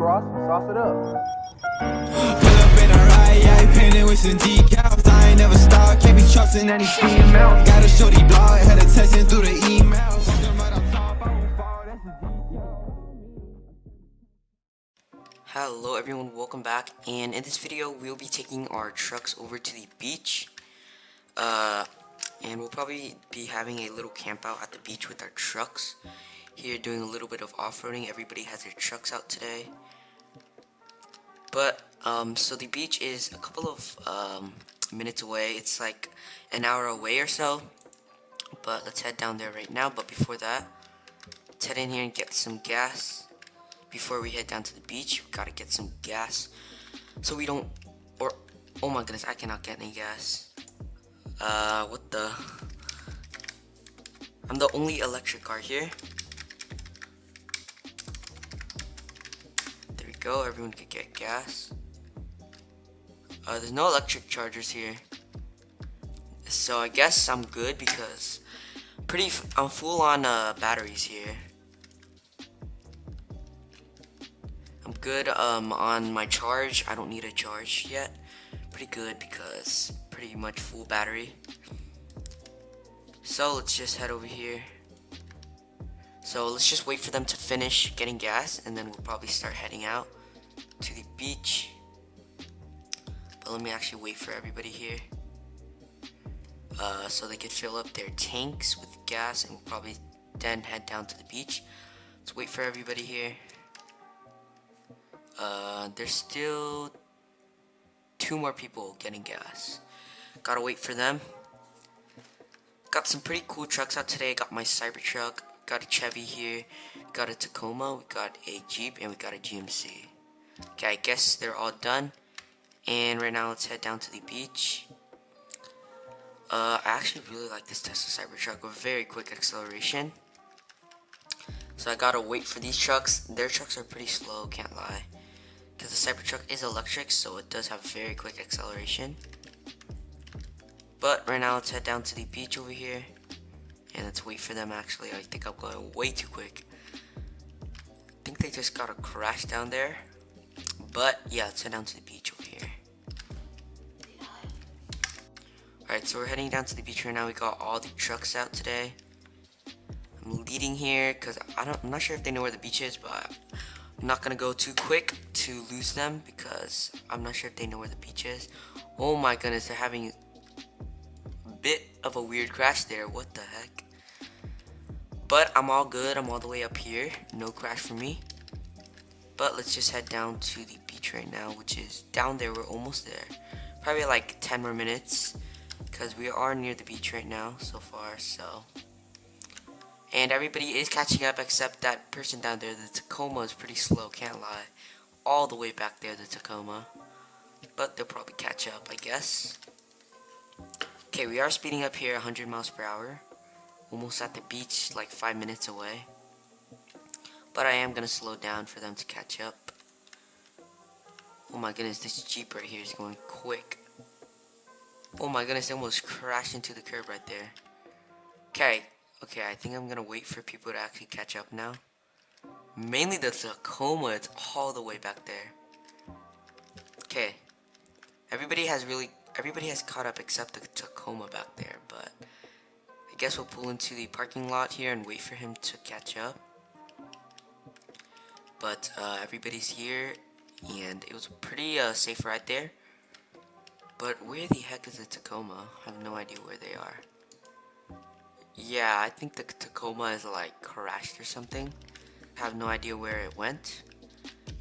Ross. Sauce it up. Pull up in a ride, I painted with some decals. I ain't never stopped, can't be trusting any female. Got a shorty blog, had her texting through the email. Hello everyone, welcome back, and in this video we'll be taking our trucks over to the beach, and we'll probably be having a little camp out at the beach with our trucks here, doing a little bit of off-roading. Everybody has their trucks out today, but so the beach is a couple of minutes away. It's like an hour away or so, but let's head down there right now. But before that, let's head in here and get some gas. Before we head down to the beach, we gotta get some gas so we don't, or oh my goodness, I cannot get any gas. What the? I'm the only electric car here. There we go, everyone can get gas. There's no electric chargers here, so I guess I'm good because I'm full on batteries here. I'm good on my charge. I don't need a charge yet. Pretty good because pretty much full battery. So let's just head over here. So let's just wait for them to finish getting gas, and then we'll probably start heading out to the beach. But let me actually wait for everybody here, so they can fill up their tanks with gas, and we'll probably then head down to the beach. Let's wait for everybody here. There's still 2 more people getting gas. Gotta wait for them. Got some pretty cool trucks out today. Got my Cybertruck, got a Chevy here, got a Tacoma, we got a Jeep, and we got a GMC. Okay, I guess they're all done. And right now, let's head down to the beach. I actually really like this Tesla Cybertruck with very quick acceleration. So I gotta wait for these trucks. Their trucks are pretty slow, can't lie, because the Cybertruck is electric, so it does have very quick acceleration. But right now, let's head down to the beach over here, and let's wait for them. Actually, I think I'm going way too quick. I think they just got a crash down there. But yeah, let's head down to the beach over here. Alright, so we're heading down to the beach right now. We got all the trucks out today. I'm leading here because I'm not sure if they know where the beach is, but I'm not gonna go too quick to lose them because I'm not sure if they know where the beach is. Oh my goodness, they're having a bit of a weird crash there. What the heck? But I'm all good. I'm all the way up here. No crash for me. But let's just head down to the beach right now, which is down there. We're almost there. Probably like 10 more minutes because we are near the beach right now so far. So. And everybody is catching up except that person down there. The Tacoma is pretty slow, can't lie. All the way back there, the Tacoma. But they'll probably catch up, I guess. Okay, we are speeding up here 100 miles per hour. Almost at the beach, like 5 minutes away. But I am going to slow down for them to catch up. Oh my goodness, this Jeep right here is going quick. Oh my goodness, they almost crashed into the curb right there. Okay, I think I'm gonna wait for people to actually catch up now. Mainly the Tacoma, it's all the way back there. Okay, everybody has caught up except the Tacoma back there, but I guess we'll pull into the parking lot here and wait for him to catch up. But everybody's here, and it was a pretty safe ride there. But where the heck is the Tacoma? I have no idea where they are. Yeah, I think the Tacoma is like crashed or something. I have no idea where it went.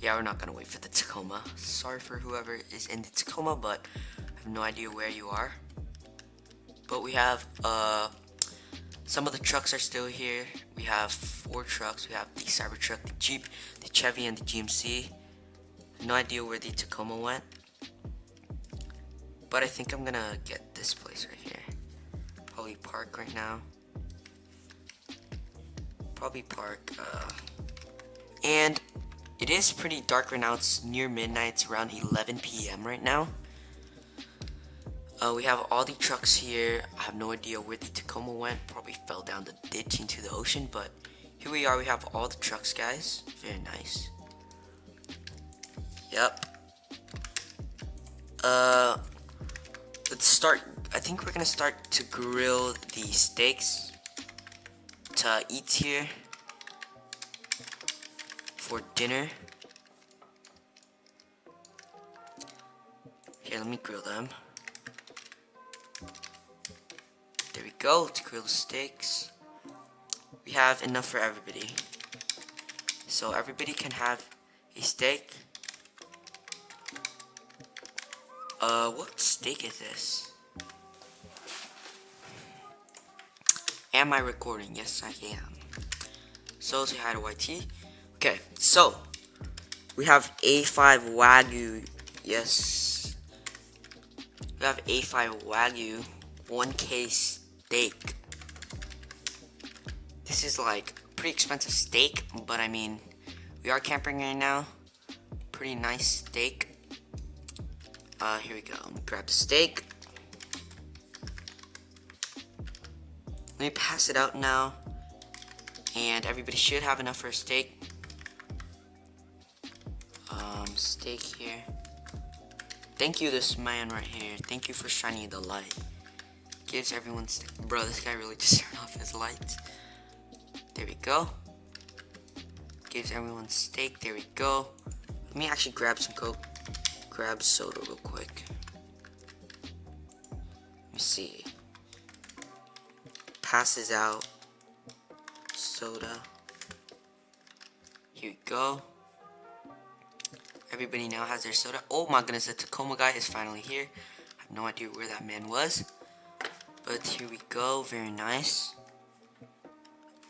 Yeah, we're not gonna wait for the Tacoma. Sorry for whoever is in the Tacoma, but I have no idea where you are. But we have some of the trucks are still here. We have 4 trucks. We have the Cybertruck, the Jeep, the Chevy, and the GMC. No idea where the Tacoma went. But I think I'm gonna get this place right here. Probably park right now. Probably park. And it is pretty dark right now. It's near midnight. It's around 11 p.m. right now. We have all the trucks here. I have no idea where the Tacoma went. Probably fell down the ditch into the ocean. But here we are. We have all the trucks, guys. Very nice. Yep. Let's start. I think we're gonna start to grill the steaks to eat here for dinner. Here, let me grill them. There we go, to grill the steaks. We have enough for everybody. So everybody can have a steak. What steak is this? Am I recording? Yes, I am. So say hi to YT. Okay, so we have A5 Wagyu. Yes, we have A5 Wagyu 1K steak. This is like pretty expensive steak, but I mean, we are camping right now. Pretty nice steak. Here we go. Let me grab the steak. Let me pass it out now. And everybody should have enough for a steak. Steak here. Thank you, this man right here. Thank you for shining the light. Gives everyone steak. Bro, this guy really just turned off his lights. There we go. Gives everyone steak. There we go. Let me actually grab some Coke. Grab soda real quick. Let me see. Passes out soda. Here we go. Everybody now has their soda. Oh my goodness, the Tacoma guy is finally here. I have no idea where that man was. But here we go. Very nice.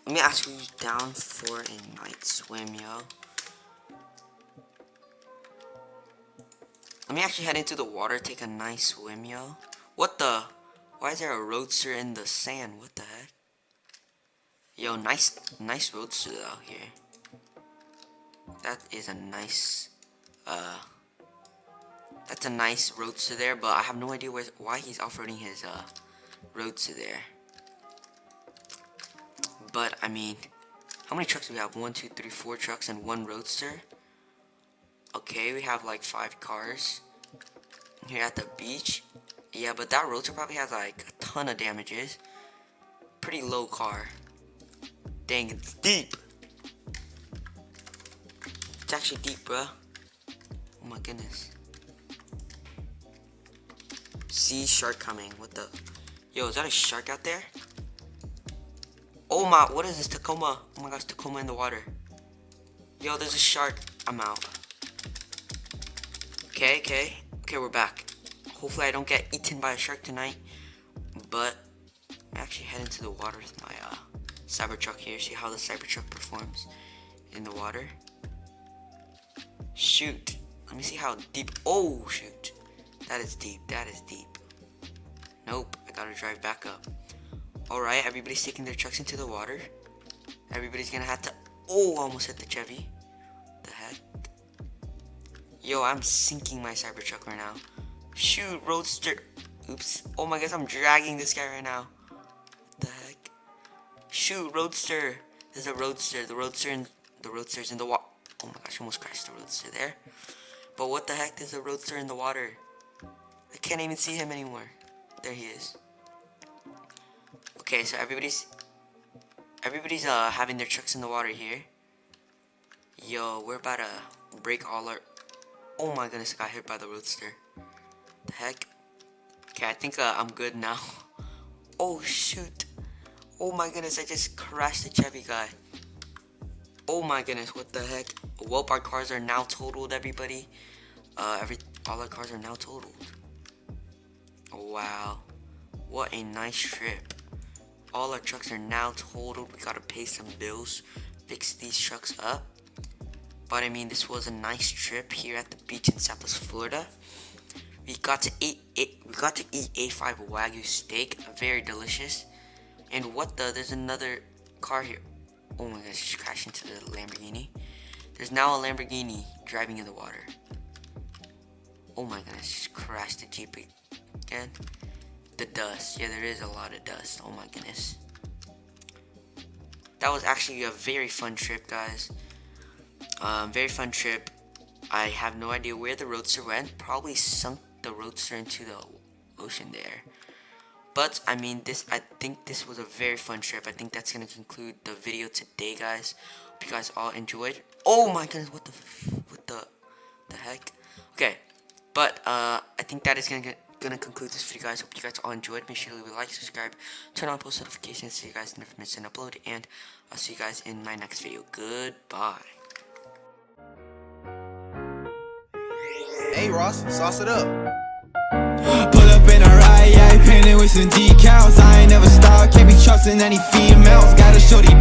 Let me ask who's down for a night swim, yo. Let me actually head into the water, take a nice swim, yo. What the? Why is there a roadster in the sand? What the heck? Yo, nice roadster out here. That is a nice, that's a nice roadster there, but I have no idea why he's off-roading his, roadster there. But, I mean, how many trucks do we have? 1, 2, 3, 4 trucks and 1 roadster. Okay, we have like 5 cars here at the beach. Yeah, but that roadster probably has like a ton of damages. Pretty low car. Dang, it's deep. It's actually deep, bruh. Oh my goodness. See shark coming. What the? Yo, is that a shark out there? Oh my, what is this, Tacoma? Oh my gosh, Tacoma in the water. Yo, there's a shark. I'm out. Okay, we're back. Hopefully I don't get eaten by a shark tonight. But I'm actually heading to the water with my Cybertruck here. See how the Cybertruck performs in the water. Shoot. Let me see how deep. Oh, shoot. That is deep. That is deep. Nope. I gotta drive back up. Alright, everybody's taking their trucks into the water. Everybody's gonna have to. Oh, almost hit the Chevy. The heck? Yo, I'm sinking my Cybertruck right now. Shoot, roadster. Oops. Oh my gosh, I'm dragging this guy right now. What the heck? Shoot, roadster. There's a roadster. The roadster's in the water. Oh my gosh, I almost crashed the roadster there. But what the heck? There's a roadster in the water. I can't even see him anymore. There he is. Okay, so everybody's having their trucks in the water here. Yo, we're about to break all our. Oh my goodness, I got hit by the roadster. The heck? Okay, I think I'm good now. Oh shoot. Oh my goodness, I just crashed the Chevy guy. Oh my goodness, what the heck? Well, our cars are now totaled, everybody. All our cars are now totaled. Oh, wow. What a nice trip. All our trucks are now totaled. We gotta pay some bills, fix these trucks up. But I mean, this was a nice trip here at the beach in Southwest Florida. We got to eat A5 Wagyu steak, very delicious. And what the? There's another car here. Oh my gosh, just crashed into the Lamborghini. There's now a Lamborghini driving in the water. Oh my goodness, just crashed the Jeep again. The dust. Yeah, there is a lot of dust. Oh my goodness. That was actually a very fun trip, guys. Very fun trip. I have no idea where the roadster went. Probably sunk the roadster into the ocean there. But I mean, I think this was a very fun trip. I think that's gonna conclude the video today, guys. Hope you guys all enjoyed. Oh my goodness, what the heck? Okay, but I think that is gonna conclude this video, guys. Hope you guys all enjoyed. Make sure to leave a like, subscribe, turn on post notifications so you guys never miss an upload. And I'll see you guys in my next video. Goodbye. Hey Ross, sauce it up. Pull up in a ride, yeah, painted with some decals. I ain't never stop, can't be trusting any females. Got a shorty